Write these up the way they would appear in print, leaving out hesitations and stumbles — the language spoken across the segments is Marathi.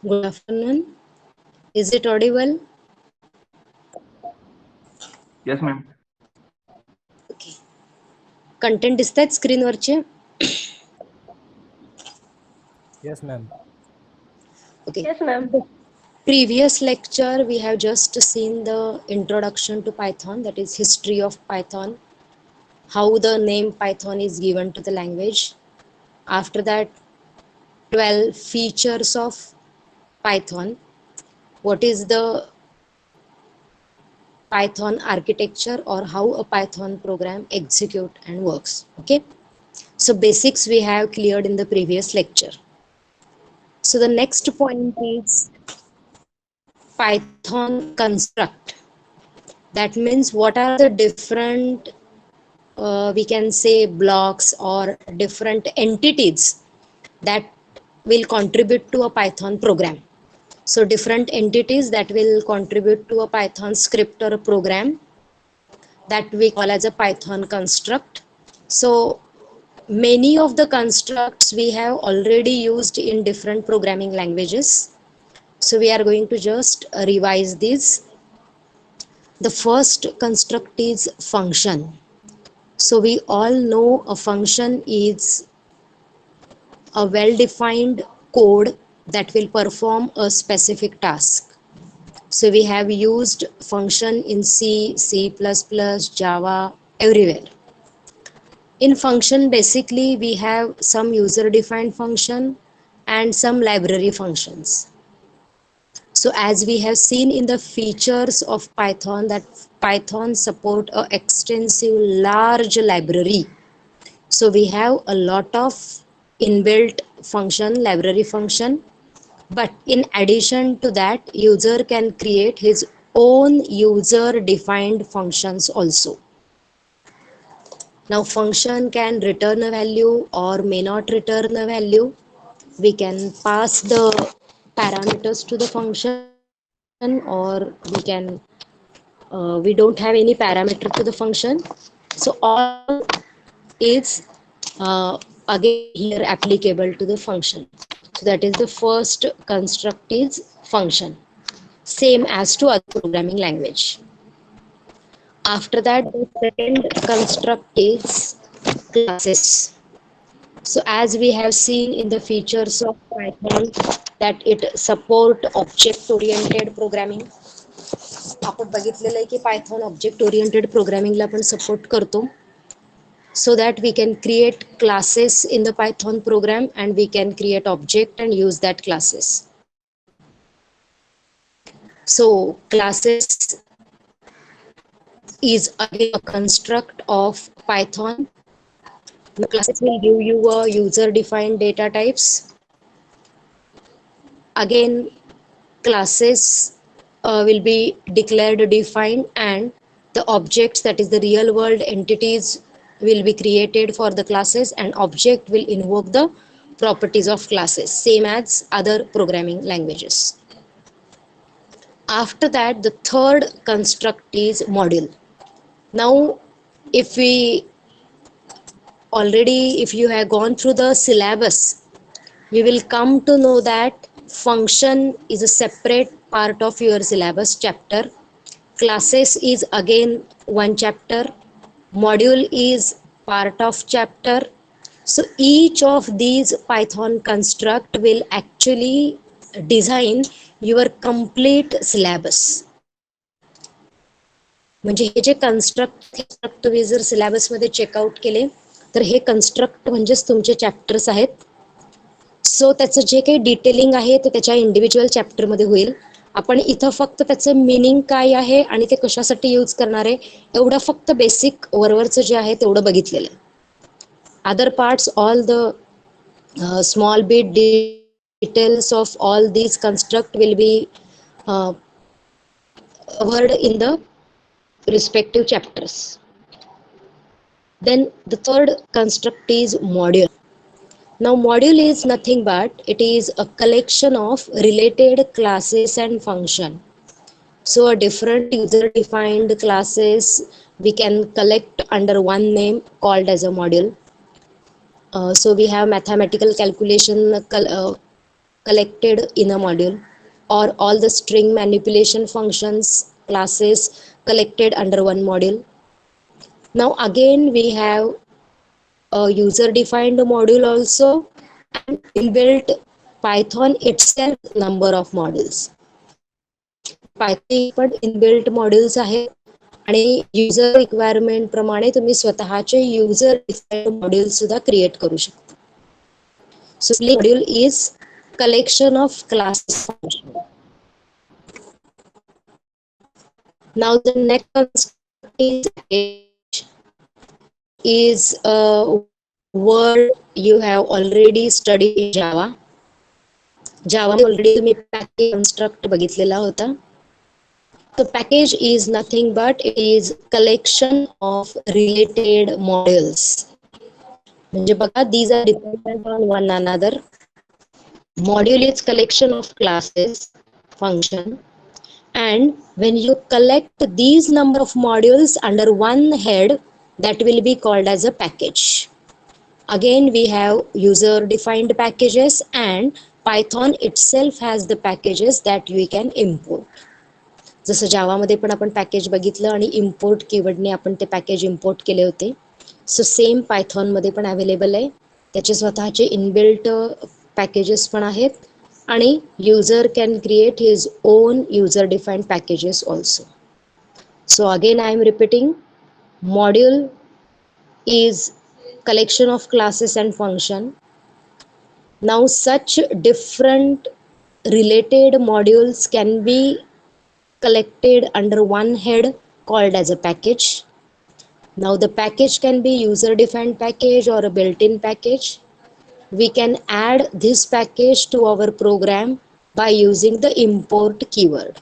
Good afternoon. Is it audible? Yes, ma'am. Okay. Content दिसतायत स्क्रीनवरचे? Yes, ma'am. Okay. Yes, ma'am. The previous lecture we have just seen the introduction to Python, that is history of Python, how the name Python is given to the language. After that, 12 features of Python. What is the Python architecture or how a Python program execute and works. Okay. So basics we have cleared in the previous lecture. So the next point is Python construct. That means what are the different, we can say, blocks or different entities that will contribute to a Python program. So different entities that will contribute to a Python script or a program that we call as a Python construct. So many of the constructs we have already used in different programming languages. So we are going to just revise these. The first construct is function. So we all know a function is a well-defined code that will perform a specific task. So we have used function in C, C++, Java, everywhere. In function, basically we have some user-defined function and some library functions. So as we have seen in the features of Python, that Python support a extensive large library. So we have a lot of inbuilt function, library function, but in addition to that, user can create his own user defined functions also. Now function can return a value or may not return a value. We can pass the parameters to the function, or we don't have any parameter to the function. So all is again here applicable to the function. So that is the first construct is function, same as to other programming language. After that, the second construct is classes. So as we have seen in the features of Python that it support object oriented programming. आपण बघितलेलं आहे की पायथॉन ऑब्जेक्ट ओरिएंटेड प्रोग्रामिंगला पण सपोर्ट करतो. So that we can create classes in the Python program and we can create object and use that classes. So classes is again a construct of Python. The classes will give you a user defined data types. Again, classes will be declared defined, and the objects, that is the real world entities, will be created for the classes, and object will invoke the properties of classes, same as other programming languages. After that, the third construct is module. Now if you have gone through the syllabus, you will come to know that function is a separate part of your syllabus chapter. Classes is again one chapter. Module is part of chapter. So each of these Python construct will actually design your complete syllabus. म्हणजे हे जे कन्स्ट्रक्ट तुम्ही जर सिलेबसमध्ये चेकआउट केले तर हे कन्स्ट्रक्ट म्हणजेच तुमचे चॅप्टर्स आहेत. सो त्याचं जे काही डिटेलिंग आहे ते त्याच्या इंडिव्हिज्युअल चॅप्टरमध्ये होईल. आपण इथं फक्त त्याचं मिनिंग काय आहे आणि ते कशासाठी यूज करणार आहे एवढं फक्त बेसिक वरवरचं जे आहे तेवढं बघितलेलं आहे. Other parts all the small bit details of all these construct will be covered in the respective chapters. Then the third construct is module. Now module is nothing but it is a collection of related classes and function. So a different user defined classes we can collect under one name called as a module. So we have mathematical calculation collected in a module, or all the string manipulation functions classes collected under one module. Now again we have a user defined module also, and inbuilt Python itself number of modules. Python पण इनबिल्ट मॉड्यूल्स आहेत आणि युजर रिक्वायरमेंट प्रमाणे तुम्ही स्वतःचे युजर डिफाइंड मॉड्यूल सुद्धा क्रिएट करू शकता. So module is collection of classes function. Now the next concept is package. Is a word you have already studied in Java. Java already तुम्ही package construct बघितलेला होता. The package is nothing but it is collection of related modules. म्हणजे बघा, these are dependent on one another. Module is collection of classes function, and when you collect these number of modules under one head, that will be called as a package. Again we have user defined packages, and Python itself has the packages that we can import. जसं जावामध्ये पण आपण पॅकेज बघितलं आणि इम्पोर्ट कीवर्डने आपण ते पॅकेज इम्पोर्ट केले होते. सो सेम पायथॉनमध्ये पण अवेलेबल आहे. त्याचे स्वतःचे इनबिल्ट पॅकेजेस पण आहेत आणि user can create his on user defined packages also. So again I am repeating, module is collection of classes and function. Now such different related modules can be collected under one head called as a package. Now the package can be user defined package or a built-in package. We can add this package to our program by using the import keyword,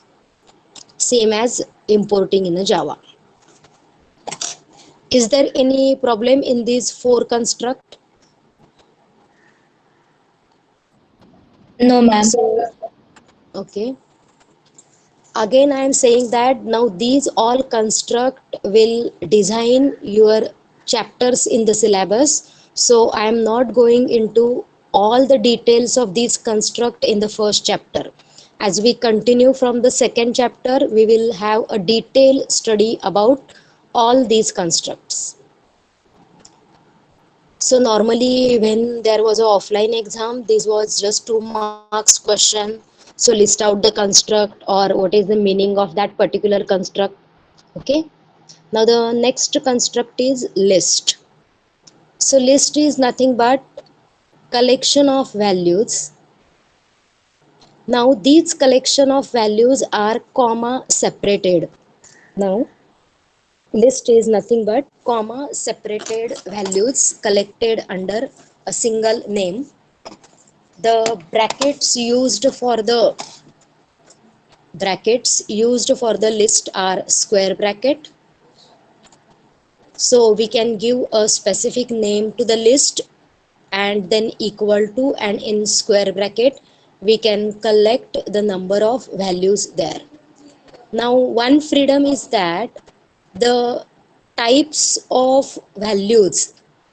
same as importing in a Java. Is there any problem in these four construct? No, ma'am. So, okay. Again I am saying that now these all construct will design your chapters in the syllabus. So I am not going into all the details of these construct in the first chapter. As we continue from the second chapter, we will have a detailed study about all these constructs. So normally when there was an offline exam, this was just 2 marks question. So list out the construct or what is the meaning of that particular construct. Okay. Now the next construct is list. So list is nothing but collection of values. Now these collection of values are comma separated. Now list is nothing but comma separated values collected under a single name. The brackets used for the list are square bracket. So we can give a specific name to the list and then equal to, and in square bracket we can collect the number of values there. Now one freedom is that the types of values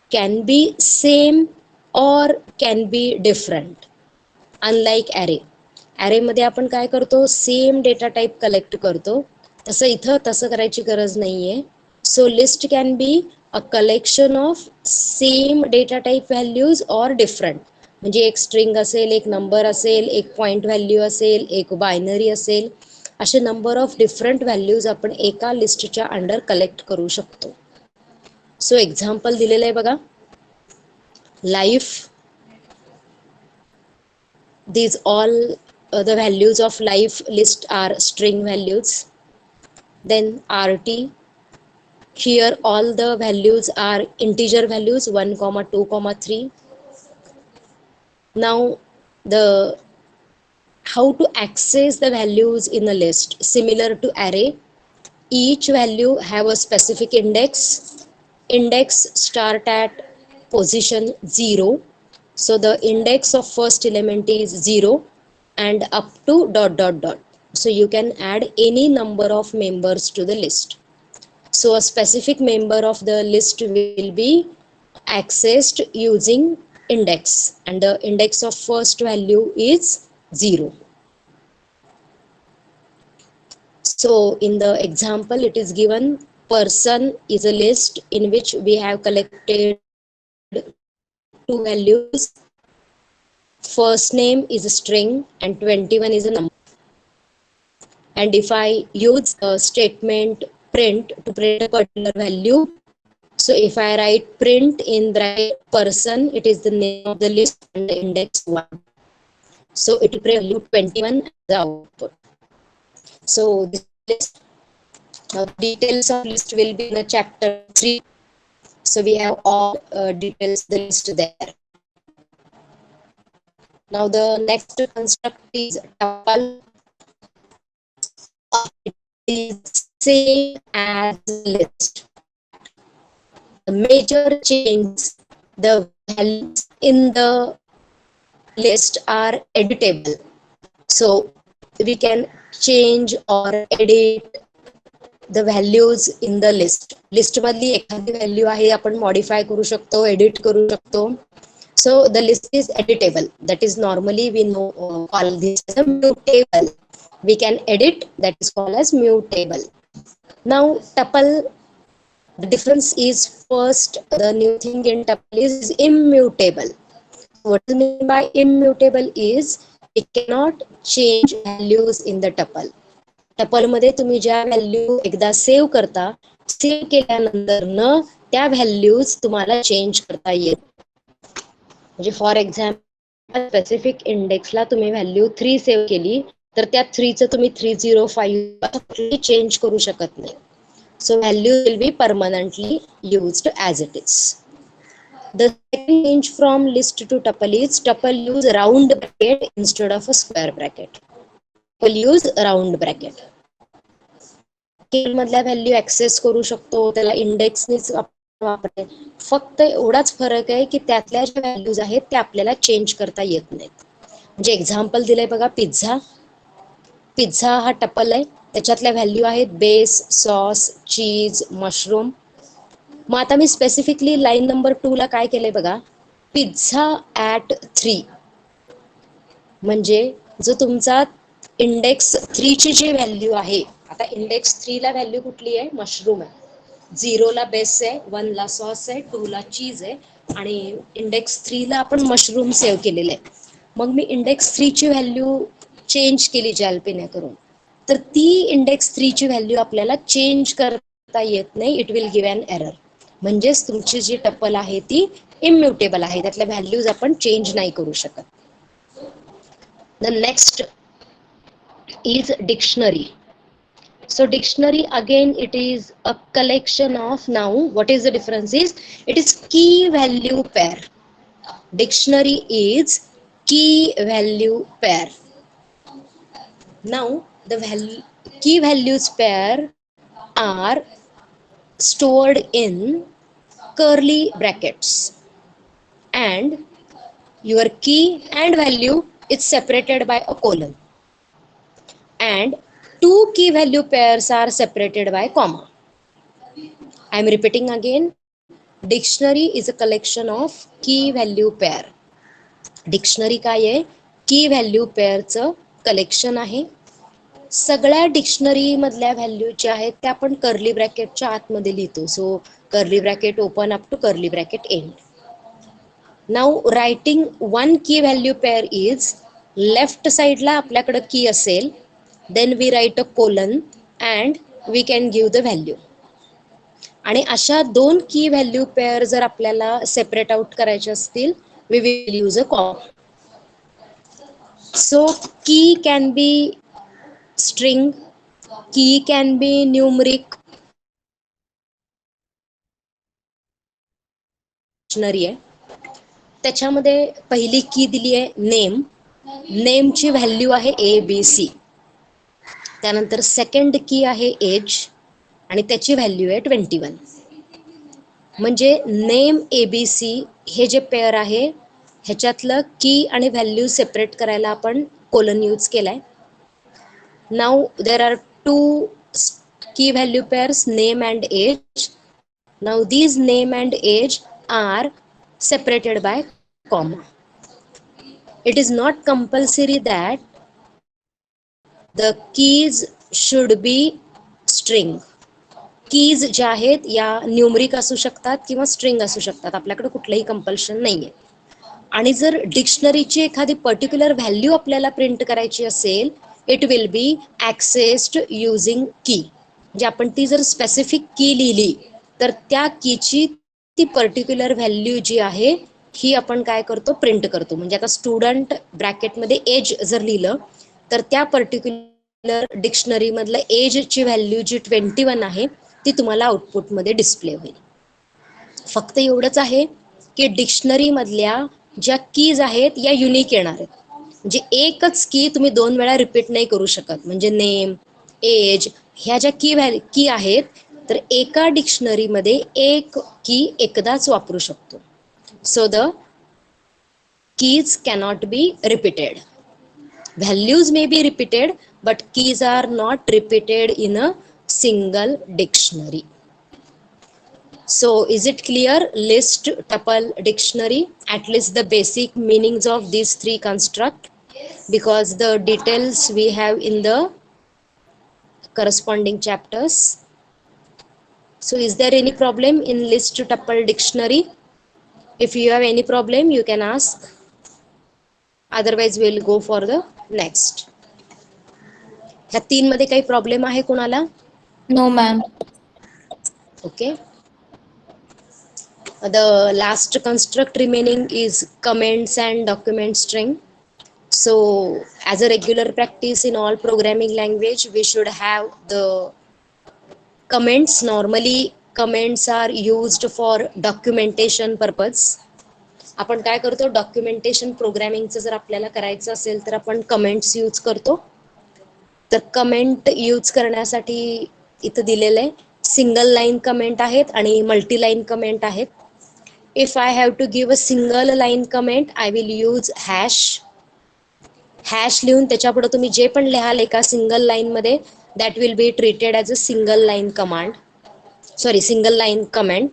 can be same or can be different. Unlike array मध्ये आपण काय करतो, सेम डेटा टाइप कलेक्ट करतो. तसं इथं तसं करायची गरज नाहीये. So list can be a collection of same data type values or different. म्हणजे एक स्ट्रिंग असेल, एक नंबर असेल, एक पॉइंट व्हॅल्यू असेल, एक बायनरी असेल, असे नंबर ऑफ डिफरंट व्हॅल्यूज आपण एका लिस्टच्या अंडर कलेक्ट करू शकतो. सो एक्झाम्पल दिलेलं आहे बघा. Life, these all the values of life list are string values. Then rt, here all the values are integer values 1 comma 2 comma 3. Now the how to access the values in a list, similar to array, each value have a specific index start at position 0. So the index of first element is 0 and up to ... So you can add any number of members to the list. So a specific member of the list will be accessed using index, and the index of first value is 0. So in the example it is given person is a list in which we have collected two values. First name is a string and 21 is a number. And if I use a statement print to print a particular value, so if I write print in bracket person, it is the name of the list and the index 1. So it will print value 21 as the output. So this list, details of list will be in the chapter 3. So we have all details the list there. Now the next construct is tuple. It is same as list. The major changes, the values in the list are editable. So we can change or edit the values in the list. List मधली एखादी व्हॅल्यू आहे आपण मॉडिफाय करू शकतो, एडिट करू शकतो. So the list is editable. That is normally we know call this as a mutable. We can edit, that is called as mutable. Now tuple, the difference is first the new thing in tuple is immutable. What is meant by immutable is we cannot change values in the tuple. Tuple मध्ये तुम्ही ज्या व्हॅल्यू एकदा सेव्ह करता, सेव्ह केल्यानंतर न त्या व्हॅल्यूज तुम्हाला चेंज करता येत. म्हणजे फॉर एक्झाम्पल स्पेसिफिक इंडेक्सला तुम्ही व्हॅल्यू 3 सेव्ह केली तर त्या 3चं तुम्ही 305 चेंज करू शकत नाही. So value will be permanently used as it is. The second change from list to tuple is tuple use round bracket instead of a square bracket. Tuple use round bracket. मधल्या व्हॅल्यू ऍक्सेस करू शकतो, त्याला इंडेक्सनीच वापरते. फक्त एवढाच फरक आहे की त्यातल्या ज्या व्हॅल्यूज आहेत त्या आपल्याला चेंज करता येत नाहीत. म्हणजे एक्झाम्पल दिलंय बघा, पिझ्झा. पिझ्झा हा टपल आहे, त्याच्यातल्या व्हॅल्यू आहेत बेस, सॉस, चीज, मशरूम. मग आता मी स्पेसिफिकली लाईन नंबर 2 ला काय केलंय बघा, पिझ्झा ॲट 3. म्हणजे जो तुमचा इंडेक्स 3 ची जी व्हॅल्यू आहे, आता इंडेक्स 3 ला व्हॅल्यू कुठली आहे, मशरूम आहे. 0 ला बेस आहे, 1 ला सॉस आहे, 2 ला चीज आहे आणि इंडेक्स 3 ला आपण मशरूम सेव्ह केलेलं आहे. मग मी इंडेक्स 3 ची व्हॅल्यू चेंज केली जॅलपिने करून, तर ती इंडेक्स 3 ची व्हॅल्यू आपल्याला चेंज करता येत नाही. It will give an error. म्हणजेच तुमची जी टपल आहे ती इम्युटेबल आहे, त्यातल्या व्हॅल्यूज आपण चेंज नाही करू शकत. The next is dictionary. So dictionary again it is a collection of, now what is the difference is it is key value pair. Dictionary is key value pair. Now the key values pair are stored in curly brackets and your key and value is separated by a colon, and two key value pairs are separated by comma. I am repeating again. Dictionary is a collection of key value pair. Dictionary काय आहे, की व्हॅल्यू पेअरचं कलेक्शन आहे. सगळ्या डिक्शनरी मधल्या व्हॅल्यू ज्या आहेत त्या आपण कर्ली ब्रॅकेटच्या आतमध्ये लिहितो. So curly bracket open up to curly bracket end. Now writing one key value pair is, left साइडला आपल्याकडे की असेल, then we write a colon and we can give the value. आणि अशा दोन की व्हॅल्यू पेअर जर आपल्याला सेपरेट आउट करायचे असतील, we will use a comma. So key can be string, key can be numeric. Dictionary आहे, त्याच्यामध्ये पहिली की दिली आहे नेम. नेमची व्हॅल्यू आहे ABC. त्यानंतर सेकंड की आहे एज आणि त्याची व्हॅल्यू आहे 21. म्हणजे नेम ABC हे जे पेअर आहे ह्याच्यातलं की आणि व्हॅल्यू सेपरेट करायला आपण कोलन यूज केलाय. Now there are two key value pairs, name and age. Now these name and age are separated by comma. It is not compulsory that the keys should be string. Keys ज्या आहेत या न्यूमरिक असू शकतात किंवा स्ट्रिंग असू शकतात, आपल्याकडे कुठलंही कंपल्शन नाहीये. आणि जर डिक्शनरीची एखादी पर्टिक्युलर व्हॅल्यू आपल्याला प्रिंट करायची असेल, इट विल बी ॲक्सेस्ड युझिंग की. म्हणजे आपण ती जर स्पेसिफिक की लिहिली तर त्या कीची ती पर्टिक्युलर व्हॅल्यू जी आहे ही आपण काय करतो, प्रिंट करतो. म्हणजे आता स्टुडंट ब्रॅकेटमध्ये एज जर लिहिलं तर त्या पर्टिक्युलर डिक्शनरी मधलं एजची व्हॅल्यू जी 21 आहे ती तुम्हाला आउटपुटमध्ये डिस्प्ले होईल. फक्त एवढंच आहे की डिक्शनरी मधल्या ज्या कीज आहेत या युनिक येणार आहेत. म्हणजे एकच की तुम्ही 2 वेळा रिपीट नाही करू शकत. म्हणजे नेम, एज ह्या ज्या की आहेत तर एका डिक्शनरीमध्ये एक की एकदाच वापरू शकतो. So the keys cannot be repeated. Values may be repeated, but keys are not repeated in a single dictionary. So is it clear? List, tuple, dictionary, at least the basic meanings of these three construct, because the details we have in the corresponding chapters. So is there any problem in list, tuple, dictionary? If you have any problem, you can ask. Otherwise we'll go for the next. ह्या 3 मध्ये काही प्रॉब्लेम आहे कोणाला? No, ma'am. Okay. The last construct remaining is comments and document string. So as a regular practice in all programming language, we should have the comments. Normally comments are used for documentation purpose. आपण काय करतो, डॉक्युमेंटेशन प्रोग्रामिंगचं जर आपल्याला करायचं असेल तर आपण कमेंट्स यूज करतो. तर कमेंट यूज करण्यासाठी इथं दिलेलं आहे, सिंगल लाईन कमेंट आहेत आणि मल्टी लाईन कमेंट आहेत. If I have to give a single line comment, I will use hash. Hash लिहून त्याच्यापुढे तुम्ही जे पण लिहाल एका सिंगल लाईन मध्ये, that will be treated as a single line command, sorry single line comment.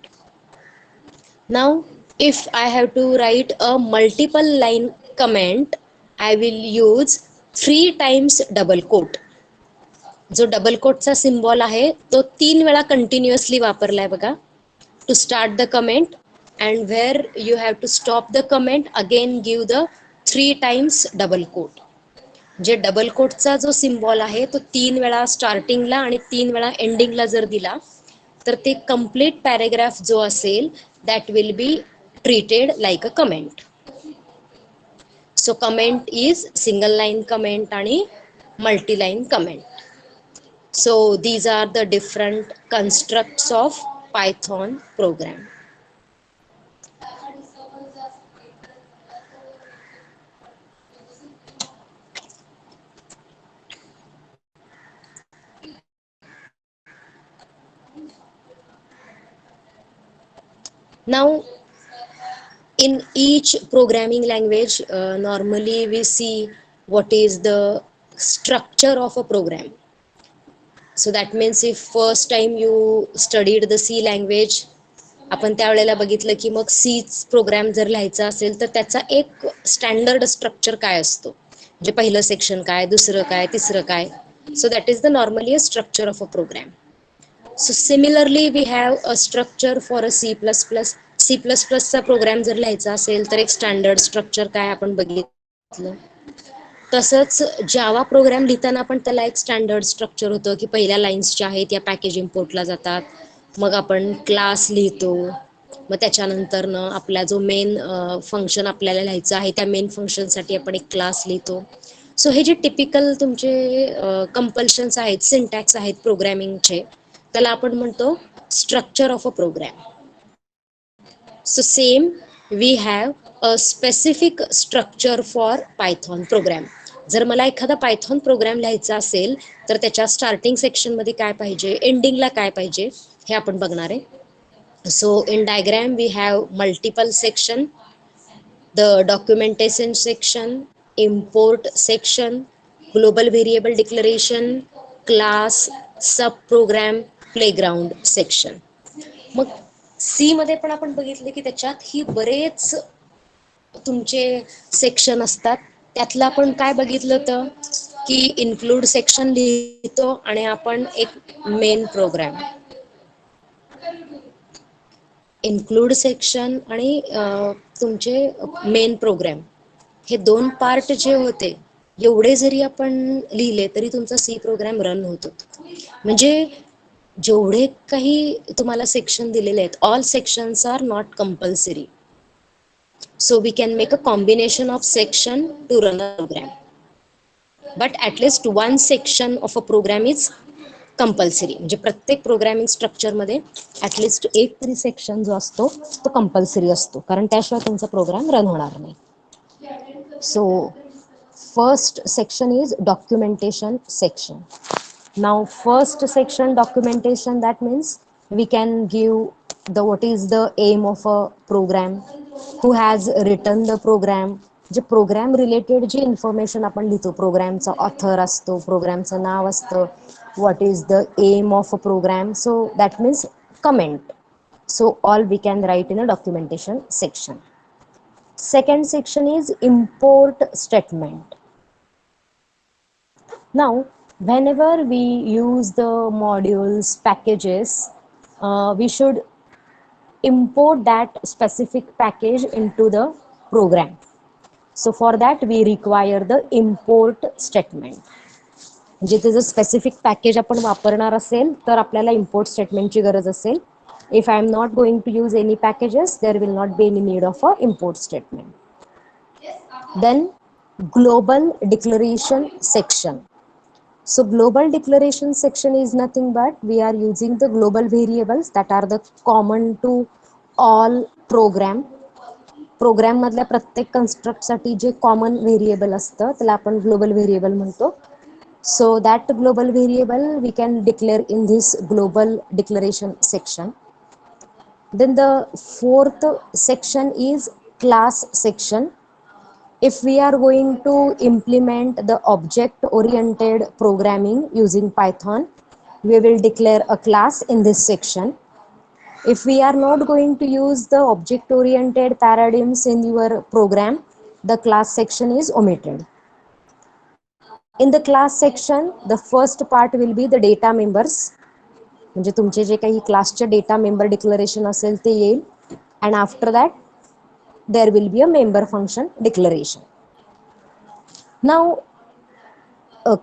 Now if I have to write a multiple line comment, I will use 3 times double quote. जो डबल कोटचा सिम्बॉल आहे तो 3 वेळा कंटिन्युअसली वापरलाय बघा. To start the comment and where you have to stop the comment, again give the 3 times double quote. जे डबल कोटचा जो सिम्बॉल आहे तो 3 वेळा स्टार्टिंगला आणि 3 वेळा एंडिंगला जर दिला तर ते कम्प्लीट पॅरेग्राफ जो असेल that will B treated like a comment. So comment is single line comment आणि multi line comment. So these are the different constructs of Python program. Now in each programming language, normally we see what is the structure of a program. So that means if first time you studied the C language, आपण त्यावेळेला बघितलं की मग सी प्रोग्राम जर लिहायचा असेल तर त्याचा एक स्टँडर्ड स्ट्रक्चर काय असतो, म्हणजे पहिलं सेक्शन काय, दुसरं काय, तिसरं काय. So that is the normally a structure of a program. So similarly we have a structure for a C++. C++चा प्रोग्राम जर लिहायचा असेल तर एक स्टँडर्ड स्ट्रक्चर काय आपण बघितलं. तसंच जावा प्रोग्राम लिहिताना पण त्याला एक स्टँडर्ड स्ट्रक्चर होतं की पहिल्या लाईन्स ज्या आहेत या पॅकेज इम्पोर्टला जातात, मग आपण क्लास लिहितो, मग त्याच्यानंतर आपला जो मेन फंक्शन आपल्याला लिहायचं आहे त्या मेन फंक्शनसाठी आपण एक क्लास लिहितो. सो हे जे टिपिकल तुमचे कंपल्शन्स आहेत, सिंटॅक्स आहेत प्रोग्रामिंगचे, त्याला आपण म्हणतो structure of a program. So same we have a specific structure for Python program. जर मला एखादा पायथॉन प्रोग्राम लिहायचा असेल तर त्याच्या स्टार्टिंग सेक्शन मध्ये काय पाहिजे, एंडिंगला काय पाहिजे हे आपण बघणार आहे. So in diagram we have multiple section, the documentation section, import section, global variable declaration, class, sub program, playground section. मग सी मध्ये पण आपण बघितले की त्याच्यात ही बरेच तुमचे सेक्शन असतात. त्यातलं आपण काय बघितलं होतं की इन्क्लूड सेक्शन लिहितो आणि आपण एक मेन प्रोग्राम, इन्क्लूड सेक्शन आणि तुमचे मेन प्रोग्राम हे दोन पार्ट जे होते एवढे जरी आपण लिहिले तरी तुमचा सी प्रोग्राम रन होतो. म्हणजे जेवढे काही तुम्हाला सेक्शन दिलेले आहेत, all sections are not compulsory. So we can make a combination of section to run a program. But at least one section of a program is compulsory. म्हणजे प्रत्येक प्रोग्रामिंग स्ट्रक्चरमध्ये ॲटलिस्ट एक तरी सेक्शन जो असतो तो कंपल्सरी असतो, कारण त्याशिवाय तुमचा प्रोग्राम रन होणार नाही. So first section is documentation section. Now first section documentation, that means we can give the what is the aim of a program, who has written the program. जे प्रोग्राम रिलेटेड जी इन्फॉर्मेशन आपण लिहितो, प्रोग्रामचा ऑथर असतो, प्रोग्रामचं नाव असतं, what is the aim of a program, so that means comment. So all we can write in a documentation section. Second section is import statement. Now whenever we use the modules packages, we should import that specific package into the program. So for that we require the import statement. म्हणजे ते जर स्पेसिफिक पॅकेज आपण वापरणार असेल तर आपल्याला इम्पोर्ट स्टेटमेंटची गरज असेल. If I am not going to use any packages, there will not be any need of a import statement. Then global declaration section. So global declaration section is nothing but we are using the global variables that are the common to all program. प्रोग्राम मधल्या प्रत्येक कन्स्ट्रक्टसाठी जे कॉमन व्हेरिएबल असतं त्याला आपण ग्लोबल व्हेरिएबल म्हणतो. So that global variable we can declare in this global declaration section. Then the fourth section is class section. If we are going to implement the object oriented programming using Python, we will declare a class in this section. If we are not going to use the object oriented paradigms in your program, the class section is omitted. In the class section, the first part will be the data members. म्हणजे तुमचे जे काही क्लासचे डेटा मेंबर डिक्लरेशन असेल ते येईल. And after that there will be a member function declaration. Now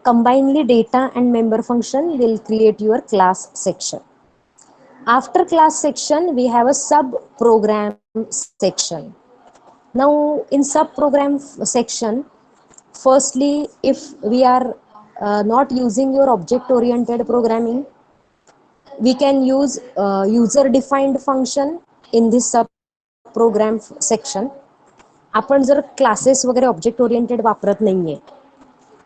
combinedly data and member function will create your class section. After class section we have a sub program section. Now in sub program section, firstly if we are not using your object oriented programming, we can use user defined function in this sub program section. आपण जर क्लासेस वगैरे ऑब्जेक्ट ओरिएंटेड वापरत नाहीये,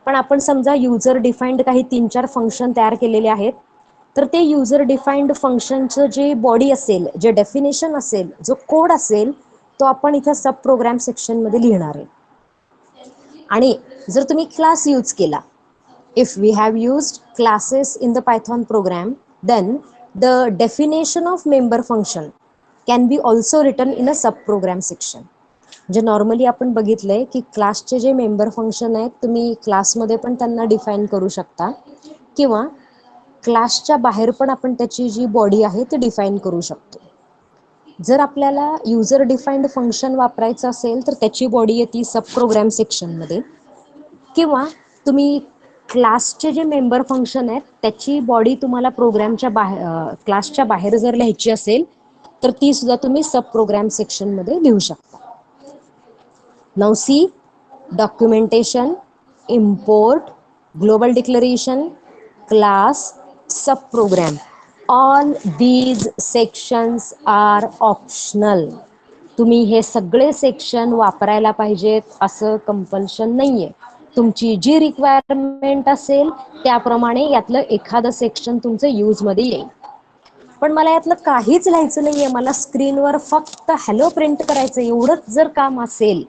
पण आपण समजा युजर डिफाईन्ड काही 3-4 फंक्शन तयार केलेले आहेत, तर ते युजर डिफाईन्ड फंक्शनचं जे बॉडी असेल, जे डेफिनेशन असेल, जो कोड असेल, तो आपण इथं सब प्रोग्राम सेक्शनमध्ये लिहिणार आहे. आणि जर तुम्ही क्लास यूज केला, if we have used classes in the Python program, then the definition of member function can be also written in a subprogram section. जे नॉर्मली आपण बघितलंय की क्लासचे जे मेंबर फंक्शन आहेत तुम्ही क्लासमध्ये पण त्यांना डिफाईन करू शकता, किंवा क्लासच्या बाहेर पण आपण त्याची जी बॉडी आहे ती डिफाईन करू शकतो. जर आपल्याला युजर डिफाईन्ड फंक्शन वापरायचं असेल तर त्याची बॉडी येते सब प्रोग्राम सेक्शनमध्ये, किंवा तुम्ही क्लासचे जे मेंबर फंक्शन आहेत त्याची बॉडी तुम्हाला प्रोग्रामच्या बाहेर क्लासच्या बाहेर जर लिहायची असेल तर ती सुद्धा तुम्ही सब प्रोग्राम सेक्शनमध्ये लिहू शकता. Now see, documentation, import, global declaration, class, subprogram. All these sections are optional. तुम्ही हे सगळे सेक्शन वापरायला पाहिजेत असं कंपल्शन नाहीये. तुमची जी रिक्वायरमेंट असेल त्याप्रमाणे यातलं एखादं सेक्शन तुमचं यूजमध्ये येईल. पण मला यातलं काहीच लिहायचं नाहीये, मला स्क्रीनवर फक्त हॅलो प्रिंट करायचं एवढंच जर काम असेल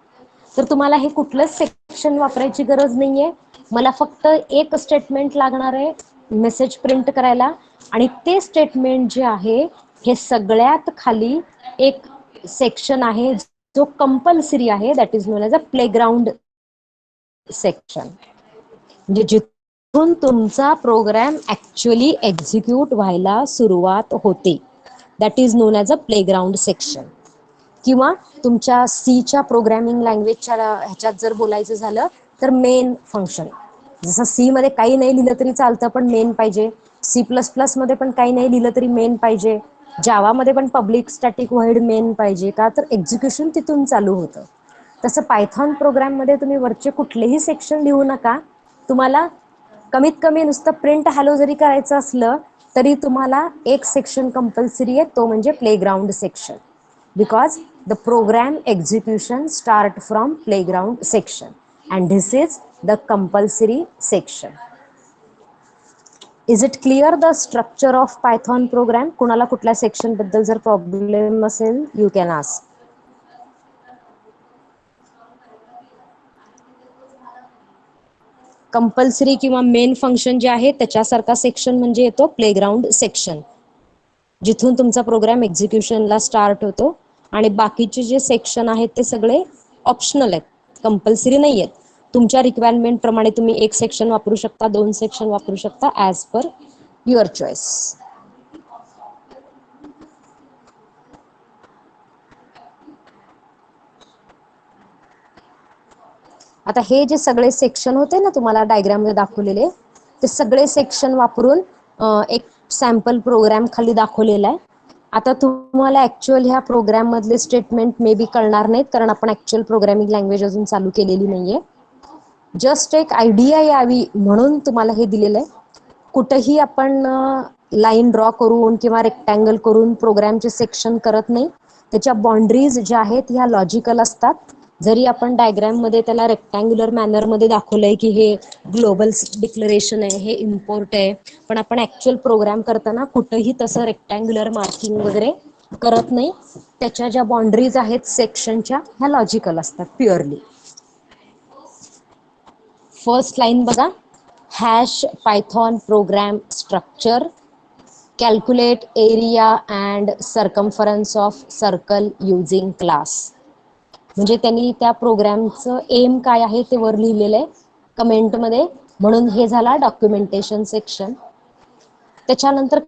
तर तुम्हाला हे कुठलंच सेक्शन वापरायची गरज नाहीये. मला फक्त एक स्टेटमेंट लागणार आहे मेसेज प्रिंट करायला, आणि ते स्टेटमेंट जे आहे हे सगळ्यात खाली एक सेक्शन आहे जो कंपल्सरी आहे, that is non as a playground section, म्हणजे जिथून तुमचा प्रोग्राम ऍक्च्युअली एक्झिक्यूट व्हायला सुरुवात होते, that is non as a playground section. किंवा तुमच्या सीच्या प्रोग्रॅमिंग लँग्वेजच्या ह्याच्यात जर बोलायचं झालं तर मेन फंक्शन. जसं सी मध्ये काही नाही लिहिलं तरी चालतं, पण मेन पाहिजे. C++ मध्ये पण काही नाही लिहिलं तरी मेन पाहिजे. जावामध्ये पण पब्लिक स्टॅटिक व्हॉइड मेन पाहिजे, का तर एक्झिक्युशन तिथून चालू होतं. तसं पायथॉन प्रोग्राममध्ये तुम्ही वरचे कुठलेही सेक्शन लिहू नका. तुम्हाला कमीत कमी नुसतं प्रिंट हॅलो जरी करायचं असलं तरी तुम्हाला एक सेक्शन कंपल्सरी आहे, तो म्हणजे playground section. Because the program execution start from playground section and this is the compulsory section. Is it clear the structure of Python program? कुणाला कुठल्या सेक्शन बद्दल जर प्रॉब्लेम असेल you can ask. कंपल्सरी किंवा मेन फंक्शन जे आहे त्याच्यासारखा सेक्शन म्हणजे येतो प्लेग्राऊंड सेक्शन, जिथून तुमचा प्रोग्राम एक्झिक्युशनला स्टार्ट होतो. आणि बाकीचे जे सेक्शन आहेत ते सगळे ऑप्शनल आहेत, कंपल्सरी नाही आहेत. तुमच्या रिक्वायरमेंट प्रमाणे तुम्ही एक सेक्शन वापरू शकता, 2 सेक्शन वापरू शकता, ॲज पर युअर चॉईस. आता हे जे सगळे सेक्शन होते ना तुम्हाला डायग्राममध्ये दाखवलेले, ते सगळे सेक्शन वापरून एक सॅम्पल प्रोग्राम खाली दाखवलेला आहे. आता तुम्हाला ऍक्च्युअल ह्या प्रोग्राम मधले स्टेटमेंट मे बी कळणार नाहीत, कारण आपण ऍक्च्युअल प्रोग्रामिंग लँग्वेज अजून चालू केलेली नाहीये. जस्ट एक आयडिया यावी म्हणून तुम्हाला हे दिलेलं आहे. कुठेही आपण लाईन ड्रॉ करून किंवा रेक्टँगल करून प्रोग्रामचे सेक्शन करत नाही. त्याच्या बाउंड्रीज ज्या आहेत ह्या लॉजिकल असतात. जरी आपण डायग्राम मध्ये त्याला रेक्टँग्युलर मॅनर मध्ये दाखवलंय की हे ग्लोबल डिक्लरेशन आहे, हे इम्पोर्ट आहे, पण आपण ऍक्च्युअल प्रोग्राम करताना कुठेही तसं रेक्टँग्युलर मार्किंग वगैरे करत नाही. त्याच्या ज्या बाउंड्रीज आहेत सेक्शनच्या ह्या लॉजिकल असतात प्युअरली. फर्स्ट लाईन बघा, hash Python program structure, calculate area and circumference of circle using class. म्हणजे त्यांनी त्या प्रोग्रामचं एम काय आहे ते वर लिहिलेलं आहे कमेंटमध्ये, म्हणून हे झाला डॉक्युमेंटेशन सेक्शन. त्याच्यानंतर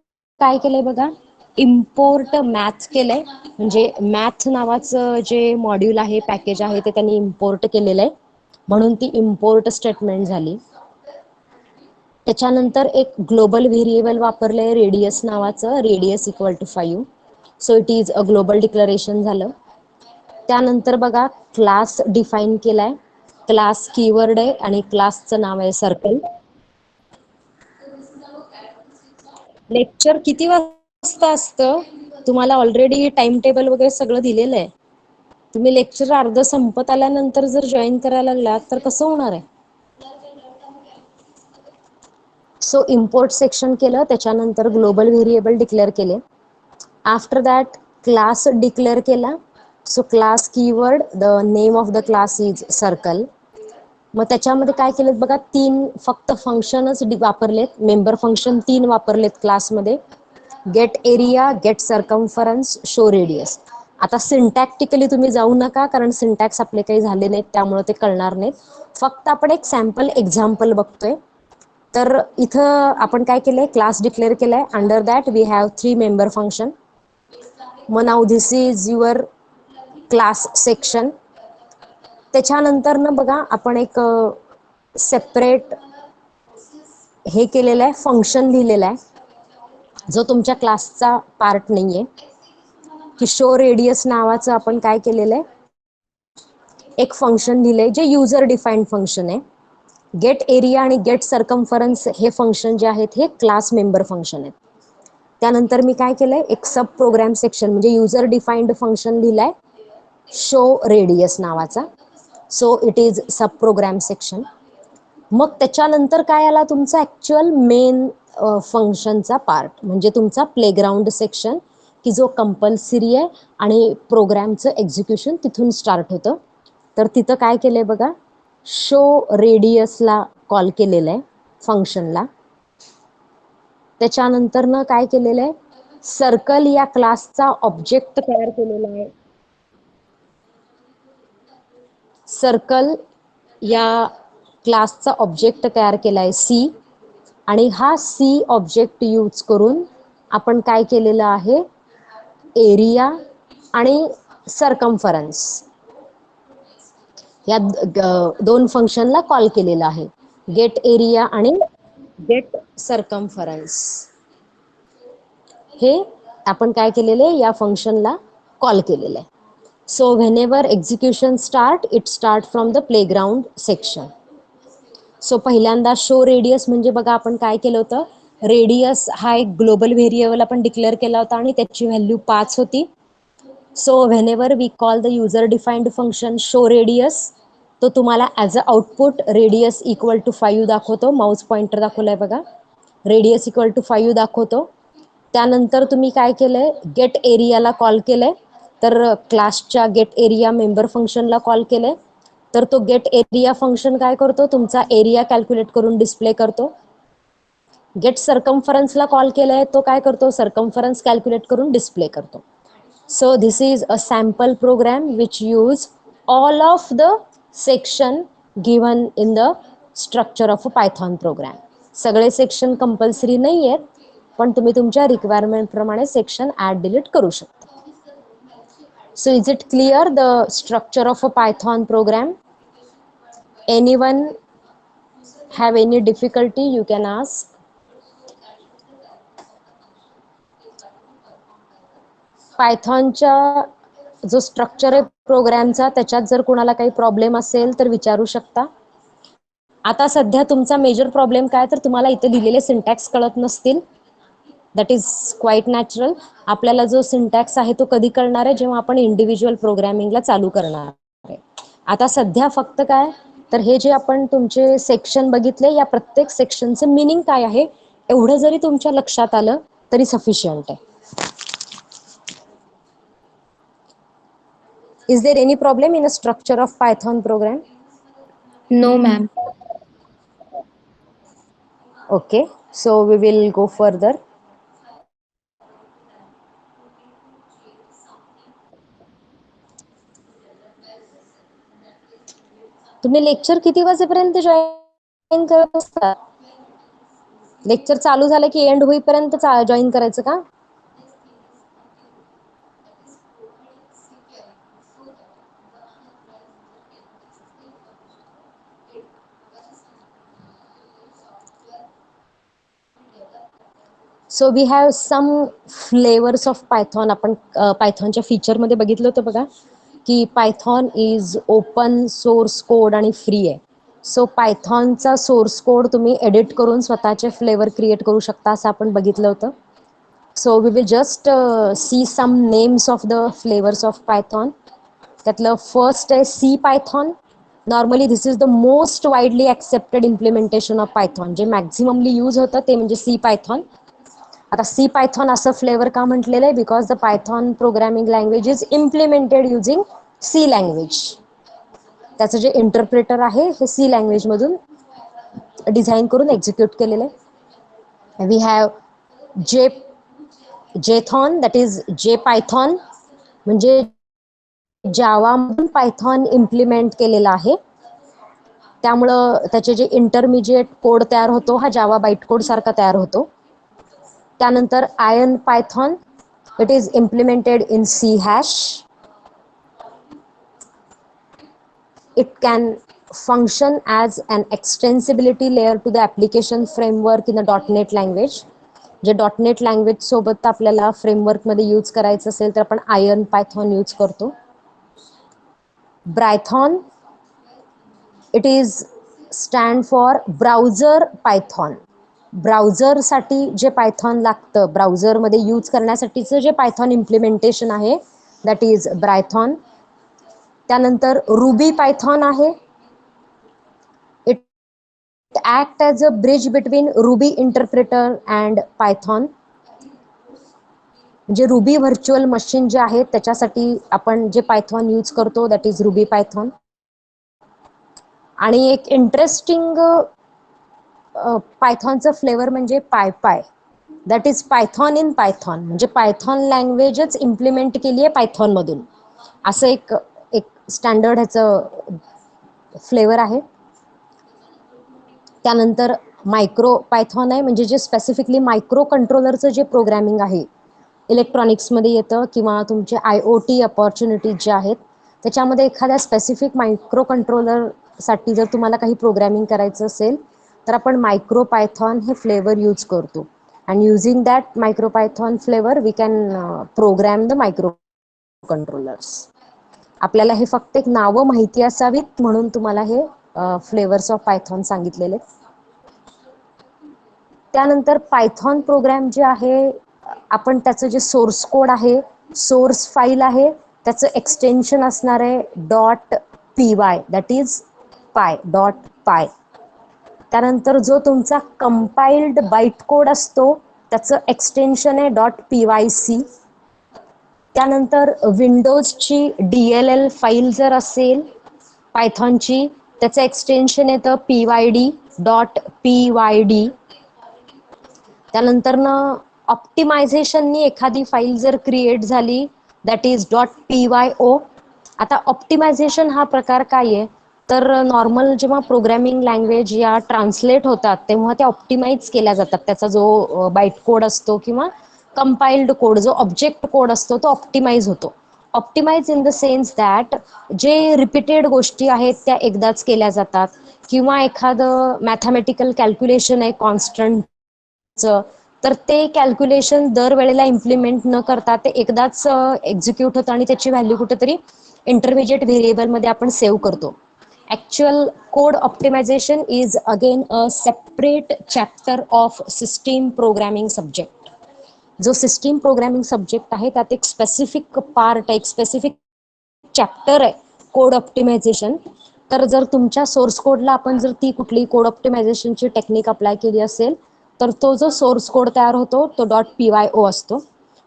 काय केलंय बघा, इम्पोर्ट मॅथ केलंय, म्हणजे मॅथ नावाचं जे मॉड्यूल आहे, पॅकेज आहे, ते त्यांनी इम्पोर्ट केलेलं आहे, म्हणून ती इम्पोर्ट स्टेटमेंट झाली. त्याच्यानंतर एक ग्लोबल व्हेरिएबल वापरलंय रेडियस नावाचं, radius equal to 5. So it is a global declaration झालं. त्यानंतर बघा क्लास डिफाईन केलाय, क्लास कीवर्ड आहे आणि क्लासचं नाव आहे सर्कल. लेक्चर किती वाजता असतं तुम्हाला ऑलरेडी टाइम टेबल वगैरे सगळं दिलेलं आहे. तुम्ही लेक्चर अर्ध संपत आल्यानंतर जर जॉईन करायला लागलात तर कसं होणार आहे. सो इम्पोर्ट सेक्शन केलं, त्याच्यानंतर ग्लोबल व्हेरिएबल डिक्लेअर केले. आफ्टर दॅट क्लास डिक्लेअर केला. So class keyword, the name of the class is circle. मग त्याच्यामध्ये काय केलेत बघा, 3 फक्त फंक्शनच वापरलेत, मेंबर फंक्शन 3 वापरलेत क्लासमध्ये, get area, get circumference, show radius. आता सिंटॅक्टिकली तुम्ही जाऊ नका, कारण सिंटॅक्स आपले काही झाले नाहीत त्यामुळे ते कळणार नाहीत. फक्त आपण एक सॅम्पल एक्झाम्पल बघतोय. तर इथं आपण काय केलंय, क्लास डिक्लेअर केलाय, under that we have 3 member function. मग now this is your class section. त्याच्यानंतर ना बघा आपण एक सेपरेट हे केलेलं आहे, फंक्शन लिहिलेला आहे, जो तुमच्या क्लासचा पार्ट नाहीये. की शो रेडियस नावाचं आपण काय केलेलं आहे, एक फंक्शन लिहिलंय जे युजर डिफाईन्ड फंक्शन आहे. गेट एरिया आणि गेट सर्कम्फरन्स हे फंक्शन जे आहेत हे क्लास मेंबर फंक्शन आहेत. त्यानंतर मी काय केलंय, एक सब प्रोग्राम सेक्शन म्हणजे युजर डिफाईन्ड फंक्शन लिहिलाय शो रेडियस नावाचा. So it is sub program section. मग त्याच्यानंतर काय आला तुमचा ऍक्च्युअल मेन फंक्शनचा पार्ट, म्हणजे तुमचा प्लेग्राऊंड सेक्शन, की जो कंपल्सरी आहे आणि प्रोग्रामचं एक्झिक्युशन तिथून स्टार्ट होतं. तर तिथं काय केलंय बघा, शो रेडियसला कॉल केलेलं आहे फंक्शनला. त्याच्यानंतर न काय केलेलं आहे, सर्कल या क्लासचा ऑब्जेक्ट तयार केलेला आहे. सर्कल या क्लासचा ऑब्जेक्ट तयार केला आहे सी, आणि हा सी ऑब्जेक्ट यूज करून आपण काय केलेलं आहे, एरिया आणि सर्कम्फरन्स या दोन फंक्शनला कॉल केलेला आहे, गेट एरिया आणि गेट सर्कम्फरन्स. हे आपण काय केलेले या फंक्शनला कॉल केलेलं आहे. So whenever execution start, it start from the playground section. So पहिल्यांदा शो रेडियस म्हणजे बघा आपण काय केलं होतं, रेडियस हा एक ग्लोबल व्हेरिएबल आपण डिक्लेअर केला होता आणि त्याची व्हॅल्यू 5 होती. So whenever we call the user defined function show radius, तो तुम्हाला as a output radius equal to 5 दाखवतो. माऊस पॉइंटर दाखवलाय बघा, रेडियस इक्वल टू 5 दाखवतो. त्यानंतर तुम्ही काय केलंय, गेट एरियाला कॉल केलंय, तर क्लासच्या गेट एरिया मेंबर फंक्शनला कॉल केलंय, तर तो गेट एरिया फंक्शन काय करतो, तुमचा एरिया कॅल्क्युलेट करून डिस्प्ले करतो. गेट सर्कम्फरन्सला कॉल केलाय, तो काय करतो, सर्कम्फरन्स कॅल्क्युलेट करून डिस्प्ले करतो. So this is a sample program which use all of the section given in the structure of a Python program. सगळे सेक्शन कंपल्सरी नाही आहेत, पण तुम्ही तुमच्या रिक्वायरमेंट प्रमाणे सेक्शन ॲड डिलीट करू शकता. So is it clear the structure of a Python program? Anyone have any difficulty, you can ask. पायथॉनच्या जो स्ट्रक्चर आहे प्रोग्रामचा, त्याच्यात जर कोणाला काही प्रॉब्लेम असेल तर विचारू शकता. आता सध्या तुमचा मेजर प्रॉब्लेम काय, तर तुम्हाला इथे दिलेले सिंटॅक्स कळत नसतील. That is quite natural. आपल्याला जो सिंटॅक्स आहे तो कधी कळणार आहे, जेव्हा आपण इंडिव्हिज्युअल प्रोग्रामिंगला चालू करणार आहे. आता सध्या फक्त काय, तर हे जे आपण तुमचे सेक्शन बघितले, या प्रत्येक सेक्शनचं मिनिंग काय आहे एवढं जरी तुमच्या लक्षात आलं तरी सफिशियंट आहे. Is there any problem in a structure of Python program? No, ma'am. Okay, so we will go further. तुम्ही लेक्चर किती वाजेपर्यंत जॉईन करत असता? लेक्चर चालू झालं की एंड होईपर्यंत जॉईन करायचं का? So we have some flavours of Python. आपण पायथॉनच्या फीचरमध्ये बघितलं होतं बघा, की Python is open source code आणि फ्री आहे. सो पायथॉनचा सोर्स कोड तुम्ही एडिट करून स्वतःचे फ्लेवर क्रिएट करू शकता, असं आपण बघितलं होतं. So we will just see some names of the flavours of Python. त्यातलं फर्स्ट आहे C Python. Normally this is the most widely accepted implementation of Python. जे मॅक्झिममली यूज होतं ते म्हणजे सी पायथॉन. आता सी पायथॉन असं फ्लेवर का म्हटलेलं आहे, because the Python programming language is implemented using C language. त्याचं जे इंटरप्रेटर आहे हे सी लँग्वेजमधून डिझाईन करून एक्झिक्यूट केलेलं आहे. वी हॅव जेथॉन, दॅट इज जे पायथॉन, म्हणजे जावामधून पायथॉन इम्प्लिमेंट केलेला आहे. त्यामुळं त्याचे जे इंटरमिजिएट कोड तयार होतो हा जावा बाईट कोड सारखा तयार होतो. त्यानंतर Iron Python, it is implemented in C hash. It can function as an extensibility layer to the application framework in the .NET language. जे .NET लँग्वेज सोबत आपल्याला फ्रेमवर्कमध्ये यूज करायचं असेल तर आपण आयर्न पायथॉन यूज करतो. Brython, it is stand for browser Python. ब्राउझरसाठी जे पायथॉन लागतं, ब्राउझरमध्ये यूज करण्यासाठीचं जे पायथॉन इम्प्लिमेंटेशन आहे दॅट इज ब्रायथॉन. त्यानंतर रुबी पायथॉन आहे. It act as a bridge between Ruby interpreter and Python. म्हणजे रुबी व्हर्च्युअल मशीन जे आहे त्याच्यासाठी आपण जे पायथॉन यूज करतो दॅट इज रुबी पायथॉन. आणि एक इंटरेस्टिंग पायथॉनचं फ्लेवर म्हणजे Py, that is Python in Python. म्हणजे पायथॉन लँग्वेजच इम्प्लिमेंट केली आहे पायथॉनमधून, असं एक स्टँडर्ड ह्याचं फ्लेवर आहे. त्यानंतर मायक्रो पायथॉन आहे, म्हणजे जे स्पेसिफिकली मायक्रो कंट्रोलरचं जे प्रोग्रॅमिंग आहे इलेक्ट्रॉनिक्समध्ये येतं, किंवा तुमचे IoT अपॉर्च्युनिटीज जे आहेत त्याच्यामध्ये एखाद्या स्पेसिफिक मायक्रो कंट्रोलरसाठी जर तुम्हाला काही प्रोग्रॅमिंग करायचं असेल तर आपण मायक्रो पायथॉन हे फ्लेवर यूज करतो. And using that micro Python flavour we can program the micro controllers. आपल्याला हे फक्त एक नावं माहिती असावीत म्हणून तुम्हाला हे फ्लेवर्स ऑफ पायथॉन सांगितलेले. त्यानंतर पायथॉन प्रोग्रॅम जे आहे आपण त्याचं जे सोर्स कोड आहे, सोर्स फाईल आहे, त्याचं एक्सटेन्शन असणार आहे .py, दॅट इज .py. त्यानंतर जो तुमचा कंपाइल्ड बाईट कोड असतो त्याचं एक्सटेन्शन आहे .pyc. त्यानंतर विंडोजची DLL फाईल जर असेल पायथॉनची त्याचं एक्सटेन्शन येतं pyd.pyd. त्यानंतर ऑप्टिमायझेशननी एखादी फाईल जर क्रिएट झाली दॅट इज .pyo. आता ऑप्टिमायझेशन हा प्रकार काय आहे तर नॉर्मल जेव्हा प्रोग्रॅमिंग लँग्वेज या ट्रान्सलेट होतात तेव्हा त्या ऑप्टिमाइज केल्या जातात. त्याचा जो बाईट कोड असतो किंवा कंपाइल्ड कोड जो ऑब्जेक्ट कोड असतो तो ऑप्टिमाइज होतो. Optimise in the sense that जे रिपीटेड गोष्टी आहेत त्या एकदाच केल्या जातात, किंवा एखादं मॅथमॅटिकल कॅल्क्युलेशन आहे कॉन्स्टंटचं तर ते कॅल्क्युलेशन दरवेळेला इम्प्लिमेंट न करता ते एकदाच एक्झिक्यूट होतं आणि त्याची व्हॅल्यू कुठेतरी इंटरमिजिएट व्हेरिएबलमध्ये आपण सेव्ह करतो. Actual code optimisation is again a separate chapter of system programming subject. जो सिस्टीम प्रोग्रॅमिंग सब्जेक्ट आहे त्यात एक स्पेसिफिक पार्ट आहे, एक स्पेसिफिक चॅप्टर आहे कोड ऑप्टिमायझेशन. तर जर तुमच्या सोर्स कोडला आपण जर ती कुठली कोड ऑप्टिमायझेशनची टेक्निक अप्लाय केली असेल तर तो जो सोर्स कोड तयार होतो तो .pyo असतो.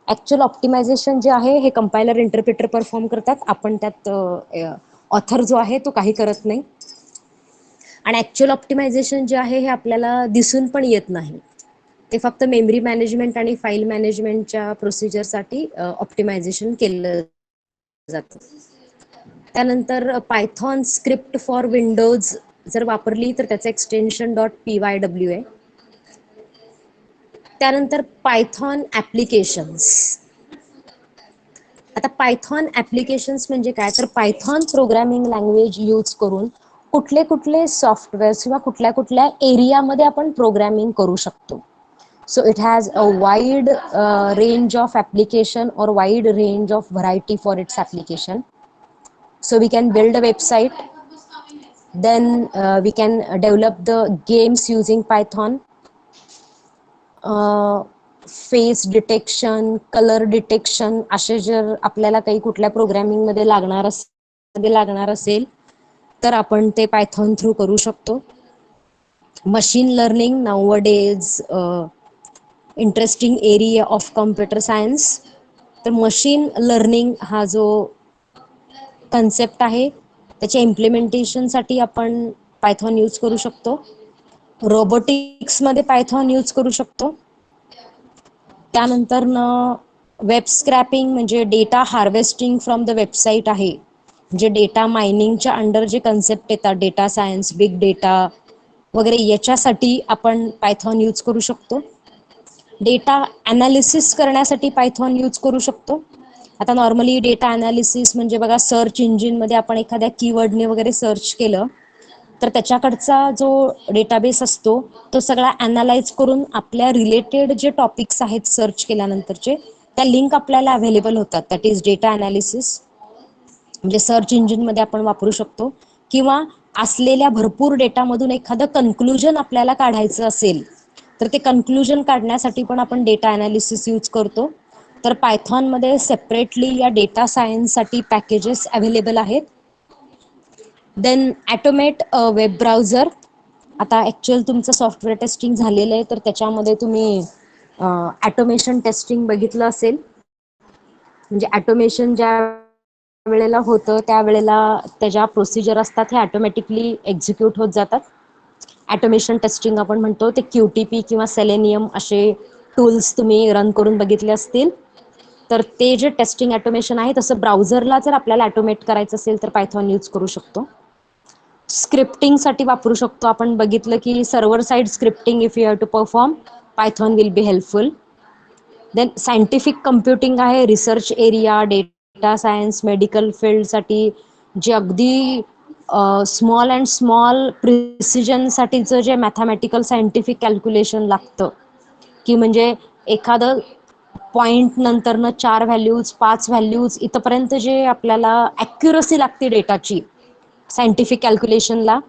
ॲक्च्युअल ऑप्टिमायझेशन जे आहे हे कंपायलर इंटरप्रिटर परफॉर्म करतात, आपण त्यात ऑथर जो आहे तो काही करत नाही. आणि ॲक्च्युअल ऑप्टिमायझेशन जे आहे हे आपल्याला दिसून पण येत नाही, ते फक्त मेमरी मॅनेजमेंट आणि फाईल मॅनेजमेंटच्या प्रोसिजरसाठी ऑप्टिमायझेशन केलं जातं. त्यानंतर पायथॉन स्क्रिप्ट फॉर विंडोज जर वापरली तर त्याचं एक्सटेन्शन .pyw आहे. त्यानंतर पायथॉन ॲप्लिकेशन्स. आता पायथॉन ॲप्लिकेशन्स म्हणजे काय तर पायथॉन प्रोग्रॅमिंग लँग्वेज यूज करून कुठले कुठले सॉफ्टवेअर्स किंवा कुठल्या कुठल्या एरियामध्ये आपण प्रोग्रॅमिंग करू शकतो. So it has a wide range of application or wide range of variety for its application. So we can build a website, then we can develop the games using Python, face detection, colour detection असे जर आपल्याला काही कुठल्या प्रोग्रॅमिंगमध्ये लागणार असेल तर आपण ते पायथॉन थ्रू करू शकतो. Machine learning nowadays interesting area of computer science. तर मशीन लर्निंग हा जो कन्सेप्ट आहे त्याच्या इम्प्लिमेंटेशनसाठी आपण पायथॉन यूज करू शकतो. रोबोटिक्समध्ये पायथॉन यूज करू शकतो. त्यानंतर वेब स्क्रॅपिंग म्हणजे data harvesting from the website आहे, म्हणजे डेटा मायनिंगच्या अंडर जे कन्सेप्ट येतात डेटा सायन्स, बिग डेटा वगैरे याच्यासाठी आपण पायथॉन यूज करू शकतो. डेटा ॲनालिसिस करण्यासाठी पायथॉन यूज करू शकतो. आता नॉर्मली डेटा ॲनालिसिस म्हणजे बघा सर्च इंजिनमध्ये आपण एखाद्या कीवर्डने वगैरे सर्च केलं तर त्याच्याकडचा जो डेटाबेस असतो तो सगळा ॲनालाइज करून आपल्या रिलेटेड जे टॉपिक्स आहेत सर्च केल्यानंतरचे त्या लिंक आपल्याला अवेलेबल होतात. दॅट इज डेटा ॲनालिसिस, म्हणजे सर्च इंजिनमध्ये आपण वापरू शकतो. किंवा असलेल्या भरपूर डेटामधून एखादं कन्क्लुजन आपल्याला काढायचं असेल तर ते कन्क्लुजन काढण्यासाठी पण आपण डेटा ॲनालिसिस यूज करतो. तर पायथॉनमध्ये सेपरेटली या डेटा सायन्ससाठी पॅकेजेस अवेलेबल आहेत. Then automate web browser. आता ॲक्च्युअल तुमचं सॉफ्टवेअर टेस्टिंग झालेलं आहे तर त्याच्यामध्ये तुम्ही ॲटोमेशन टेस्टिंग बघितलं असेल, म्हणजे ॲटोमेशन ज्या वेळेला होतं त्यावेळेला त्याच्या प्रोसिजर असतात हे ॲटोमॅटिकली एक्झिक्यूट होत जातात. ॲटोमेशन टेस्टिंग आपण म्हणतो ते QTP किंवा सेलेनियम असे टूल्स तुम्ही रन करून बघितले असतील. तर ते जे टेस्टिंग ॲटोमेशन आहे तसं ब्राउझरला जर आपल्याला ॲटोमेट करायचं असेल तर पायथॉन यूज करू शकतो. स्क्रिप्टिंगसाठी वापरू शकतो. आपण बघितलं की server side scripting if you have to perform Python will be helpful. Then scientific computing आहे, research area, data science, medical फील्डसाठी जे अगदी स्मॉल अँड स्मॉल प्रिसिजनसाठीचं जे मॅथमॅटिकल सायंटिफिक कॅल्क्युलेशन लागतं, की म्हणजे एखादं पॉईंट नंतरनं 4 व्हॅल्यूज 5 व्हॅल्यूज इथपर्यंत जे आपल्याला ॲक्युरसी लागते डेटाची सायंटिफिक कॅल्क्युलेशनला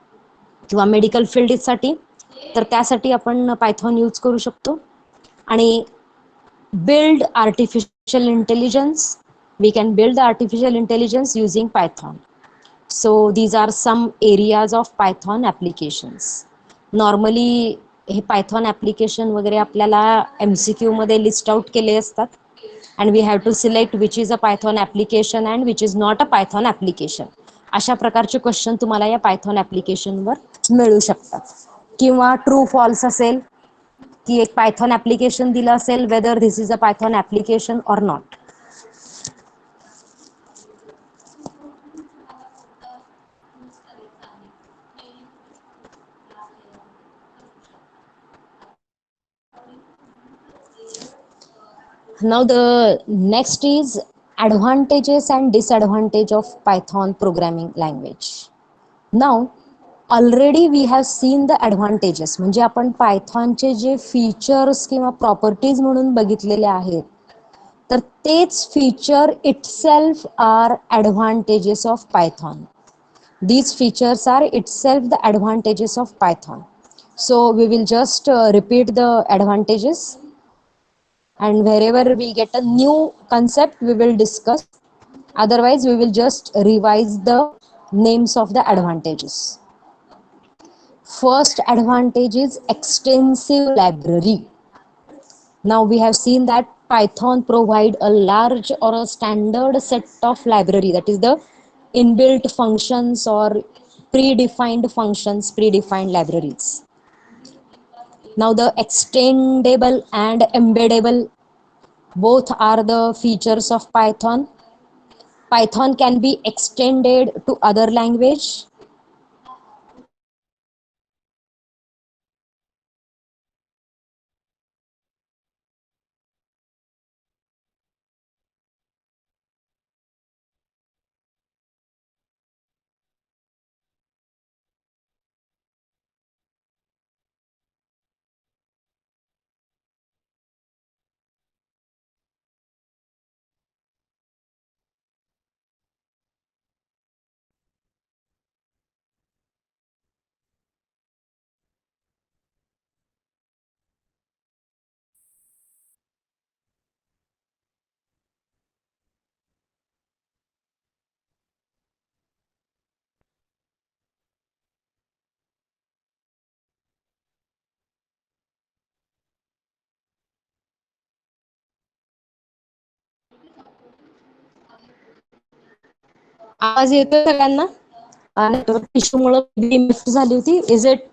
किंवा मेडिकल फील्डसाठी, तर त्यासाठी आपण पायथॉन यूज करू शकतो. आणि build artificial intelligence, we can build the artificial intelligence using Python. So these are some areas of Python applications. Normally हे पायथॉन ॲप्लिकेशन वगैरे आपल्याला MCQ मध्ये लिस्ट आउट केले असतात, and we have to select which is a Python application and which is not a Python application. अशा प्रकारचे क्वेश्चन तुम्हाला या पायथॉन ॲप्लिकेशनवर मिळू शकतात. किंवा ट्रू फॉल्स असेल की एक पायथॉन ॲप्लिकेशन दिलं असेल, whether this is a Python application or not. Now the next is advantages and disadvantage of Python programming language. Now already we have seen the advantages, म्हणजे आपण पायथॉनचे जे फीचर्स किंवा प्रॉपर्टीज म्हणून बघितलेले आहेत, तर तेच feature itself are advantages of Python. These features are itself the advantages of Python. So we will just repeat the advantages, and wherever we get a new concept we will discuss. Otherwise we will just revise the names of the advantages. First advantage is extensive library. Now we have seen that Python provide a large or a standard set of library, that is the inbuilt functions or predefined functions, predefined libraries. Now the extendable and embeddable, both are the features of Python. Python can be extended to other language. आवाज येतोय सगळ्यांना? नेटवर्क इश्यूमुळे मिस झाली होती. Is it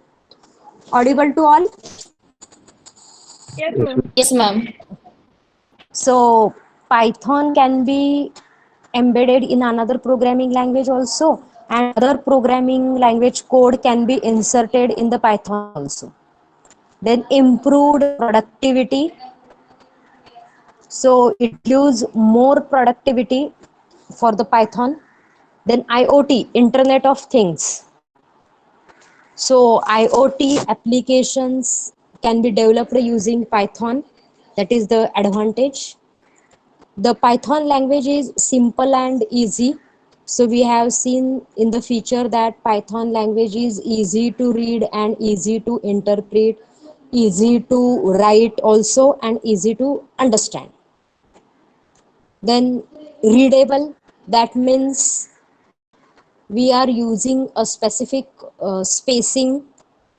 audible to all? Yes, ma'am. So Python can be embedded in another programming language also, and other programming language code can be inserted in the Python also. Then improved productivity, so it gives more productivity for the Python. Then IoT, Internet of Things, so IoT applications can be developed using Python, that is the advantage. The Python language is simple and easy. So we have seen in the feature that Python language is easy to read and easy to interpret, easy to write also, and easy to understand. Then readable, that means we are using a specific spacing.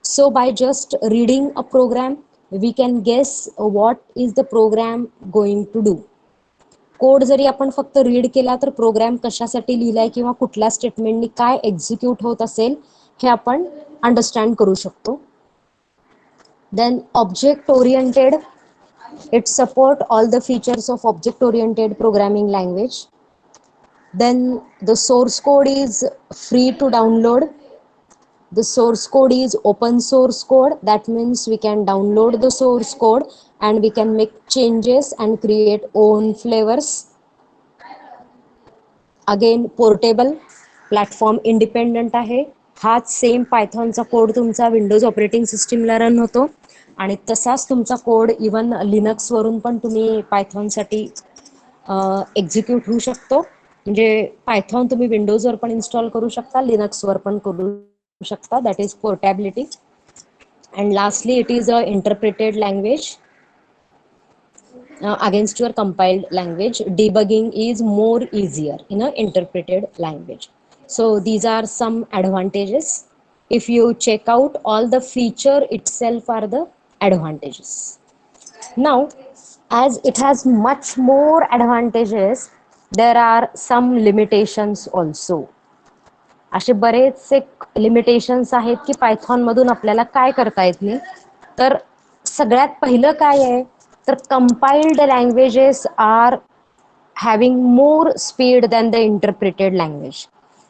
So by just reading a program, we can guess what is the program going to do. Code जरी आपण फक्त रीड केला तर प्रोग्राम कशासाठी लिहिलाय किंवा कुठल्या स्टेटमेंटनी काय एक्झिक्यूट होत असेल हे आपण अंडरस्टँड करू शकतो. Then object oriented, it support all the features of object oriented programming language. Then the source code is free to download. The source code is open source code. That means we can download the source code and we can make changes and create own flavors. Again, portable, platform independent आहे. हाच सेम पायथॉनचा कोड तुमचा विंडोज ऑपरेटिंग सिस्टीमला रन होतो आणि तसाच तुमचा कोड इवन लिनक्सवरून पण तुम्ही पायथॉनसाठी एक्झिक्यूट होऊ शकतो. म्हणजे पायथॉन तुम्ही विंडोजवर पण इन्स्टॉल करू शकता, लिनक्सवर पण करू शकता. That is portability. And lastly it is a interpreted language against your compiled language. Debugging is more easier in a interpreted language. So these are some advantages. If you check out, all the feature itself are the advantages. Now, as it has much more advantages, there are some limitations also. असे बरेचसे लिमिटेशन्स आहेत की पायथॉन मधून आपल्याला काय करता येत नाही. तर सगळ्यात पहिलं काय आहे, तर compiled languages are having more speed than the interpreted language.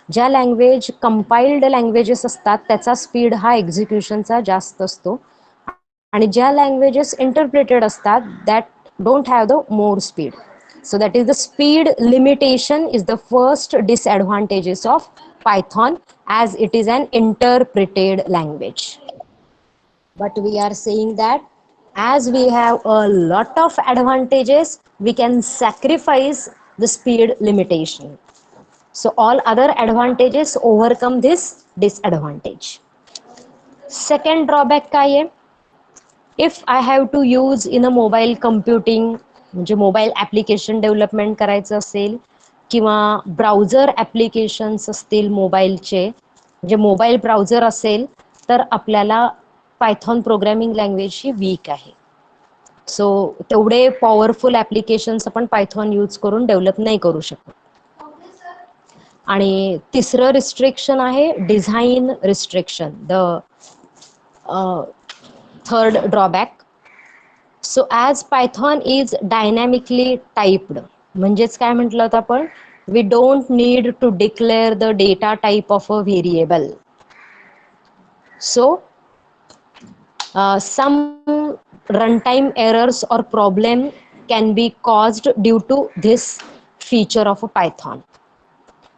ज्या लँग्वेज कंपाइल्ड लँग्वेजेस असतात त्याचा स्पीड हा एक्झिक्युशनचा जास्त असतो आणि ज्या लँग्वेजेस इंटरप्रिटेड असतात that don't have the more speed. So that is the speed limitation is the first disadvantages of Python as it is an interpreted language. But we are saying that as we have a lot of advantages, we can sacrifice the speed limitation. So all other advantages overcome this disadvantage. Second drawback काय आहे? If I have to use in a mobile computing, म्हणजे मोबाईल ॲप्लिकेशन डेव्हलपमेंट करायचं असेल किंवा ब्राउझर ॲप्लिकेशन्स असतील मोबाईलचे, म्हणजे मोबाईल ब्राउझर असेल तर आपल्याला पायथॉन प्रोग्रॅमिंग लँग्वेज ही वीक आहे. सो तेवढे पॉवरफुल ॲप्लिकेशन्स आपण पायथॉन यूज करून डेव्हलप नाही करू शकत. आणि तिसरं रिस्ट्रिक्शन आहे design restriction, the third drawback. So as Python is dynamically typed, म्हणजेच काय म्हटलं होतं आपण, we don't need to declare the data type of a variable. So some runtime errors or problem can be caused due to this feature of a Python.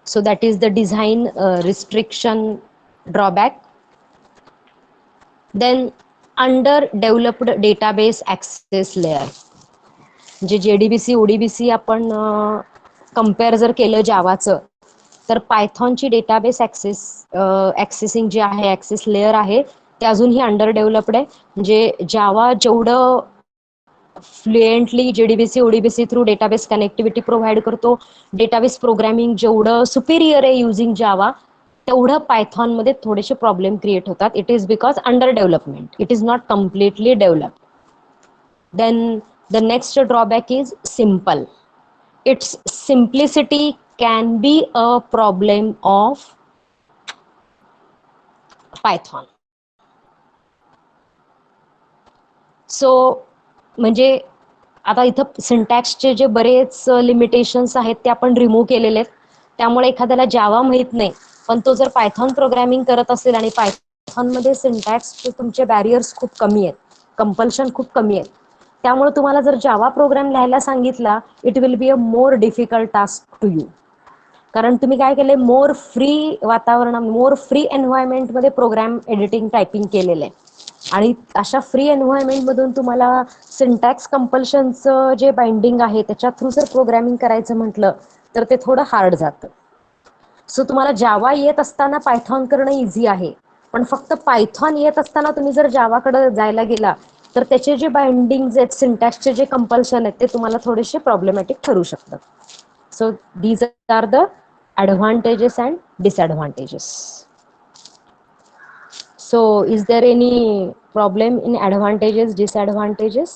So that is the design restriction drawback. Then under developed database access layer, म्हणजे JDBC ODBC आपण कम्पेअर जर केलं जावाचं, तर पायथॉनची डेटाबेस ॲक्सेसिंग जे आहे, ॲक्सेस लेअर आहे ते अजूनही अंडर डेव्हलप्ड आहे. म्हणजे जावा जेवढं fluently JDBC ODBC through database connectivity provide करतो, डेटाबेस प्रोग्रॅमिंग जेवढं सुपिरियर आहे युझिंग जावा, तेवढं पायथॉन मध्ये थोडेसे प्रॉब्लेम क्रिएट होतात. It is because under development, it is not completely develop. Then the next drawback is simple. Its simplicity can be a problem of Python. So म्हणजे आता इथं सिंटॅक्सचे जे बरेच लिमिटेशन्स आहेत ते आपण रिमूव्ह केलेले आहेत. त्यामुळे एखाद्याला जावा माहित नाही पण तो जर पायथॉन प्रोग्रॅमिंग करत असेल आणि पायथॉनमध्ये सिंटॅक्सचे तुमचे बॅरियर्स खूप कमी आहेत, कंपल्शन खूप कमी आहेत, त्यामुळे तुम्हाला जर जावा प्रोग्राम लिहायला सांगितला it will be a more difficult task to you. कारण तुम्ही काय केलंय, मोर फ्री वातावरण, मोर फ्री एन्व्हायरमेंटमध्ये प्रोग्राम एडिटिंग टायपिंग केलेलं आहे आणि अशा फ्री एन्व्हायरमेंट मधून तुम्हाला सिंटॅक्स कंपल्शनचं जे बाइंडिंग आहे त्याच्या थ्रू जर प्रोग्रॅमिंग करायचं म्हटलं तर ते थोडं हार्ड जातं. सो तुम्हाला जावा येत असताना पायथॉन करणं इझी आहे, पण फक्त पायथॉन येत असताना तुम्ही जर जावाकडे जायला गेला तर त्याचे जे बाइंडिंग आहेत, सिंटॅक्सचे जे कंपल्शन आहेत ते तुम्हाला थोडेसे प्रॉब्लेमॅटिक ठरू शकतात. So these are the advantages and disadvantages. So is there any problem in advantages, disadvantages?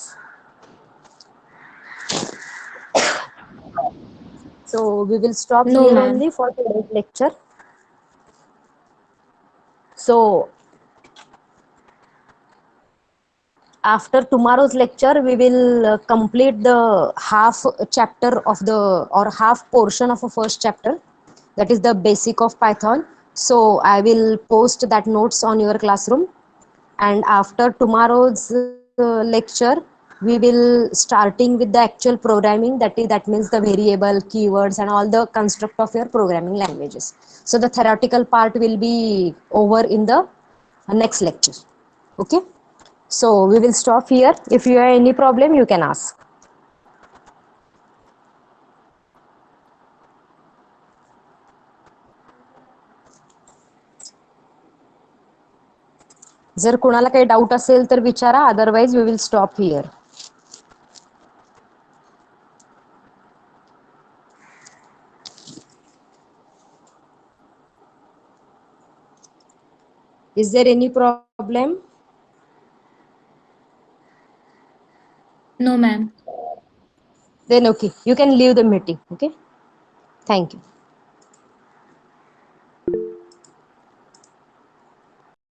So we will stop No, here ma'am. only for today's lecture. So after tomorrow's lecture we will complete the half chapter of the or half portion of a first chapter, that is the basic of Python. So I will post that notes on your classroom, and after tomorrow's lecture we will starting with the actual programming, that means the variable, keywords and all the construct of your programming languages. So the theoretical part will be over in the next lecture. Okay, so we will stop here. If you have any problem you can ask. जर कोणाला काही डाऊट असेल तर विचारा, otherwise we will stop here. Is there any problem? No, ma'am. Then okay, you can leave the meeting. Okay, thank you.